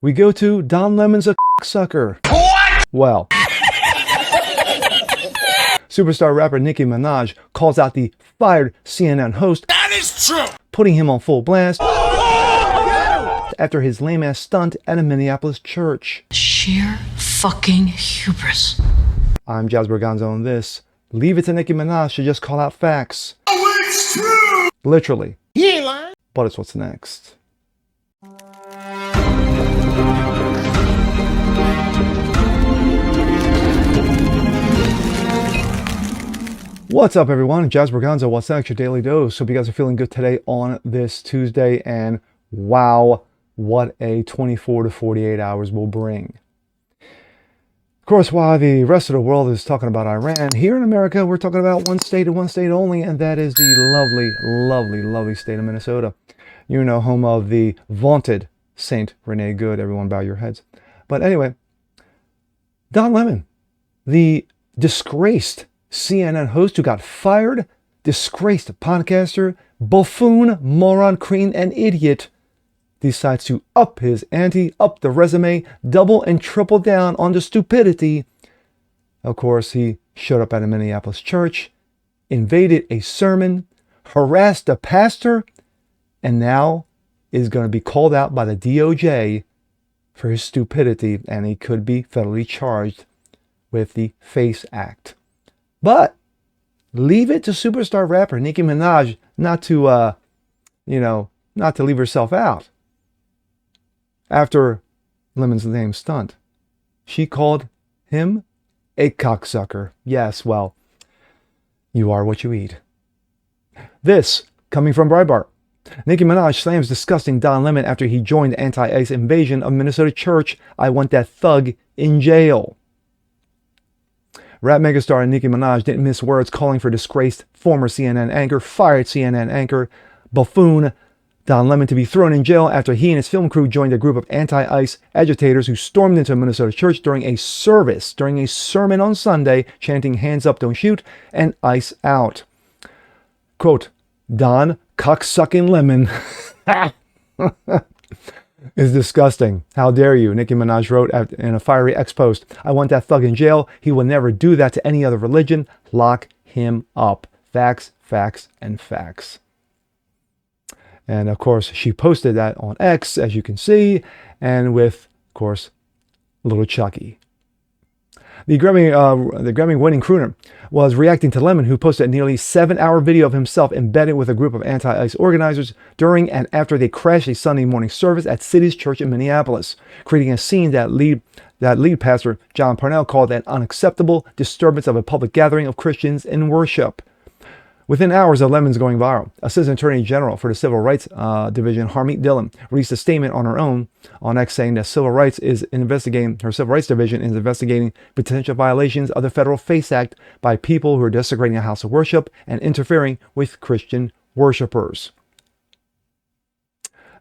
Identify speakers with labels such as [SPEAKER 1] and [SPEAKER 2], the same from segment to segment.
[SPEAKER 1] we go to Don Lemon's a sucker.
[SPEAKER 2] What?
[SPEAKER 1] Well, superstar rapper Nicki Minaj calls out the fired CNN host.
[SPEAKER 2] That is true.
[SPEAKER 1] Putting him on full blast after his lame-ass stunt at a Minneapolis church.
[SPEAKER 3] Sheer fucking hubris.
[SPEAKER 1] I'm Jazz Berganza on this. Leave it to Nicki Minaj to just call out facts.
[SPEAKER 2] Oh, it's true.
[SPEAKER 1] Literally.
[SPEAKER 2] He ain't lying.
[SPEAKER 1] But it's what's next. What's up, everyone? Jazz Berganza, what's next? Your daily dose. Hope you guys are feeling good today on this Tuesday. And wow, what a 24 to 48 hours will bring. Of course, while the rest of the world is talking about Iran, here in America, we're talking about one state and one state only, and that is the lovely, lovely, lovely state of Minnesota. You know, home of the vaunted Saint Renee Good. Everyone bow your heads. But anyway, Don Lemon, the disgraced CNN host who got fired, disgraced podcaster, buffoon, moron, cretin, and idiot, decides to up his ante, up the resume, double and triple down on the stupidity. Of course, he showed up at a Minneapolis church, invaded a sermon, harassed a pastor, and now is going to be called out by the DOJ for his stupidity, and he could be federally charged with the FACE Act. But leave it to superstar rapper Nicki Minaj not to leave herself out. After Lemon's lame stunt, she called him a cocksucker. Yes, well, you are what you eat. This coming from Breitbart. Nicki Minaj slams disgusting Don Lemon after he joined the anti-ICE invasion of Minnesota church. I want that thug in jail. Rap megastar Nicki Minaj didn't miss words calling for disgraced former CNN anchor, fired CNN anchor, buffoon Don Lemon to be thrown in jail after he and his film crew joined a group of anti-ICE agitators who stormed into a Minnesota church during a sermon on Sunday, chanting "Hands up, don't shoot," and "ICE out." Quote, Don cocksucking Lemon is disgusting. How dare you? Nicki Minaj wrote in a fiery X post. I want that thug in jail. He will never do that to any other religion. Lock him up. Facts, facts, and facts. And of course, she posted that on X, as you can see, and with, of course, little Chucky. The Grammy-winning crooner was reacting to Lemon, who posted a nearly 7-hour video of himself embedded with a group of anti-ICE organizers during and after they crashed a Sunday morning service at City's Church in Minneapolis, creating a scene that lead pastor John Parnell called an unacceptable disturbance of a public gathering of Christians in worship. Within hours of Lemon's going viral, Assistant Attorney General for the Civil Rights Division, Harmeet Dillon, released a statement on her own on X saying that her Civil Rights Division is investigating potential violations of the federal FACE Act by people who are desecrating a house of worship and interfering with Christian worshipers.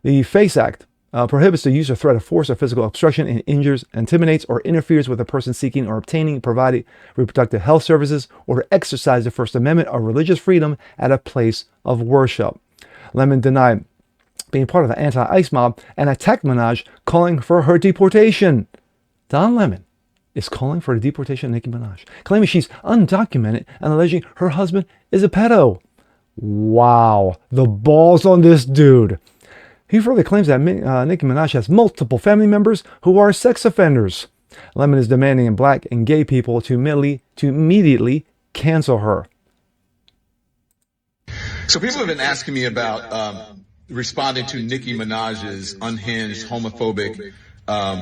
[SPEAKER 1] The FACE Act prohibits the use or threat of force or physical obstruction and injures, intimidates, or interferes with a person seeking or obtaining providing reproductive health services or to exercise the First Amendment or religious freedom at a place of worship. Lemon denied being part of the anti-ICE mob and attacked Minaj, calling for her deportation. Don Lemon is calling for the deportation of Nicki Minaj, claiming she's undocumented and alleging her husband is a pedo. Wow, the balls on this dude. He further claims that Nicki Minaj has multiple family members who are sex offenders. Lemon is demanding black and gay people to immediately cancel her.
[SPEAKER 4] So people have been asking me about responding to Nicki Minaj's unhinged, homophobic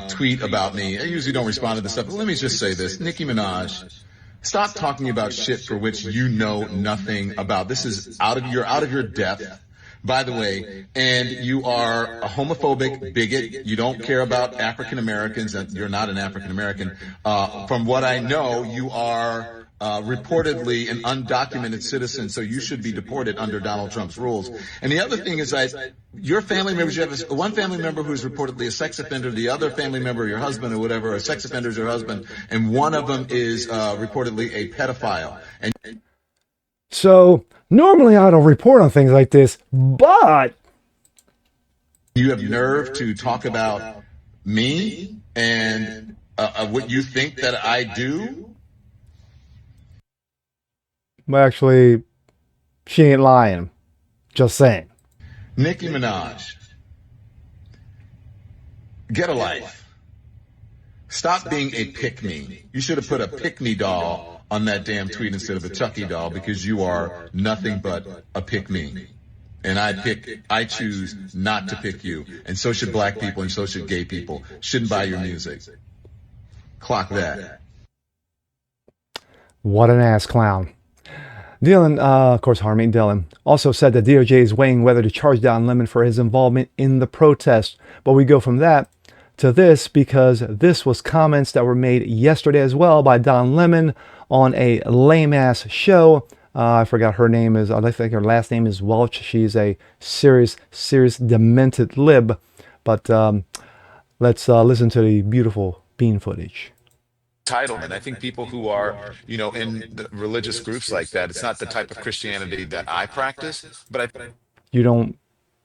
[SPEAKER 4] tweet about me. I usually don't respond to this stuff, but let me just say this. Nicki Minaj, stop talking about shit for which you know nothing about. This is out of your depth. By the way, and you are a homophobic bigot. You don't care about African Americans, and you're not an African American. From what I know, you are reportedly an undocumented citizen, so you should be deported under Donald Trump's rules. And the other thing is that your family members, you have one family member who's reportedly a sex offender, the other family member, your husband or whatever, a sex offender is your husband, and one of them is reportedly a pedophile. And
[SPEAKER 1] so normally I don't report on things like this, but
[SPEAKER 4] you have nerve to talk about me and what you think that I do?
[SPEAKER 1] Well, actually, she ain't lying. Just saying.
[SPEAKER 4] Nicki Minaj, get a life. Stop being a pick-me. You should have put a pick-me doll on that damn tweet instead of a Chucky doll because you are nothing but a pick-me. And I choose not to pick you. And so should black people and so should gay people. Shouldn't buy your music. Clock that.
[SPEAKER 1] What an ass clown. Dylan, of course, Harmony Dylan, also said that DOJ is weighing whether to charge Don Lemon for his involvement in the protest. But we go from that to this because this was comments that were made yesterday as well by Don Lemon on a lame-ass show. I forgot her name is, I think her last name is Welch. She's a serious demented lib. But let's listen to the beautiful bean footage.
[SPEAKER 5] Entitlement. I think people who are, in the religious groups like that, it's not the type of Christianity that I practice, but I
[SPEAKER 1] You don't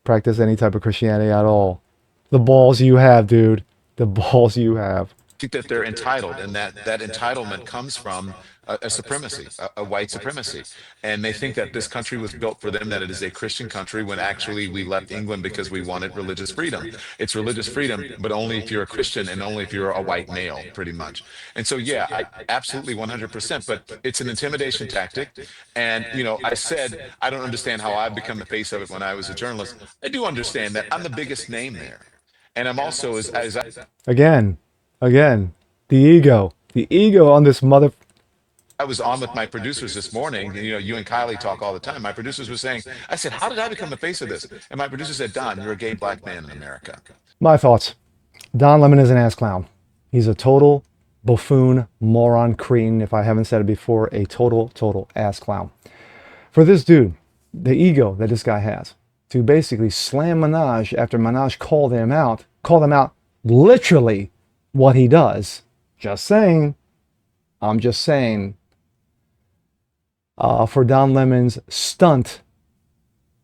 [SPEAKER 1] practice any type of Christianity at all. The balls you have, dude. The balls you have.
[SPEAKER 5] think that they're entitled, and that entitlement comes from a supremacy, a white supremacy. And they think that this country was built for them, that it is a Christian country, when actually we left England because we wanted religious freedom. It's religious freedom, but only if you're a Christian and only if you're a white male, pretty much. And so, yeah, I absolutely 100%, but it's an intimidation tactic. And, I said, I don't understand how I've become the face of it when I was a journalist. I do understand that I'm the biggest name there. And I'm also, as
[SPEAKER 1] Again, the ego on this mother.
[SPEAKER 5] I was on with my producers this morning, you and Kylie talk all the time. My producers were saying, I said, how did I become the face of this? And my producer said, Don, you're a gay black man in America.
[SPEAKER 1] My thoughts. Don Lemon is an ass clown. He's a total buffoon, moron, cretin. If I haven't said it before, a total ass clown. For this dude, the ego that this guy has, to basically slam Minaj after Minaj called him out literally what he does. Just saying. I'm just saying. For Don Lemon's stunt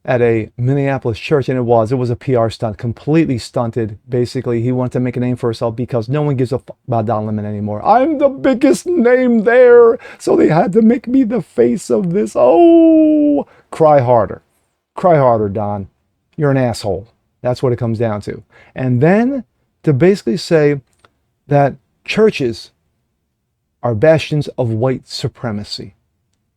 [SPEAKER 1] at a Minneapolis church, and it was a PR stunt, completely stunted. Basically, he wanted to make a name for himself because no one gives a fuck about Don Lemon anymore. I'm the biggest name there, so they had to make me the face of this. Oh, cry harder, Don. You're an asshole. That's what it comes down to. And then to basically say that churches are bastions of white supremacy.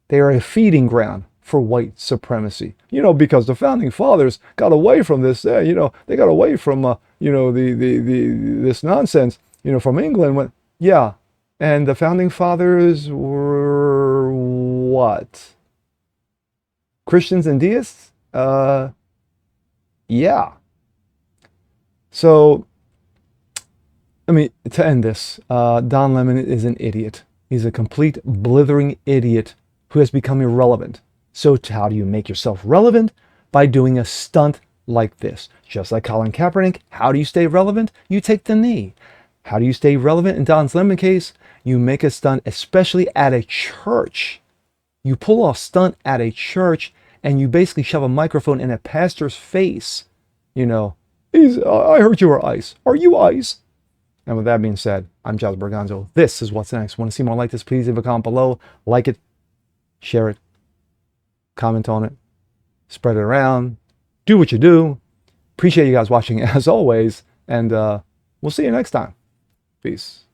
[SPEAKER 1] They are a feeding ground for white supremacy. Because the founding fathers got away from this. They got away from this nonsense. From England. And the founding fathers were what? Christians and deists? Yeah. So, to end this, Don Lemon is an idiot. He's a complete blithering idiot who has become irrelevant. So how do you make yourself relevant? By doing a stunt like this. Just like Colin Kaepernick, how do you stay relevant? You take the knee. How do you stay relevant in Don Lemon's case? You make a stunt, especially at a church. You pull off stunt at a church and you basically shove a microphone in a pastor's face. I heard you were ICE. Are you ICE? And with that being said, I'm Giles Berganzo. This is What's Next. Want to see more like this? Please leave a comment below. Like it, share it, comment on it, spread it around. Do what you do. Appreciate you guys watching as always. And we'll see you next time. Peace.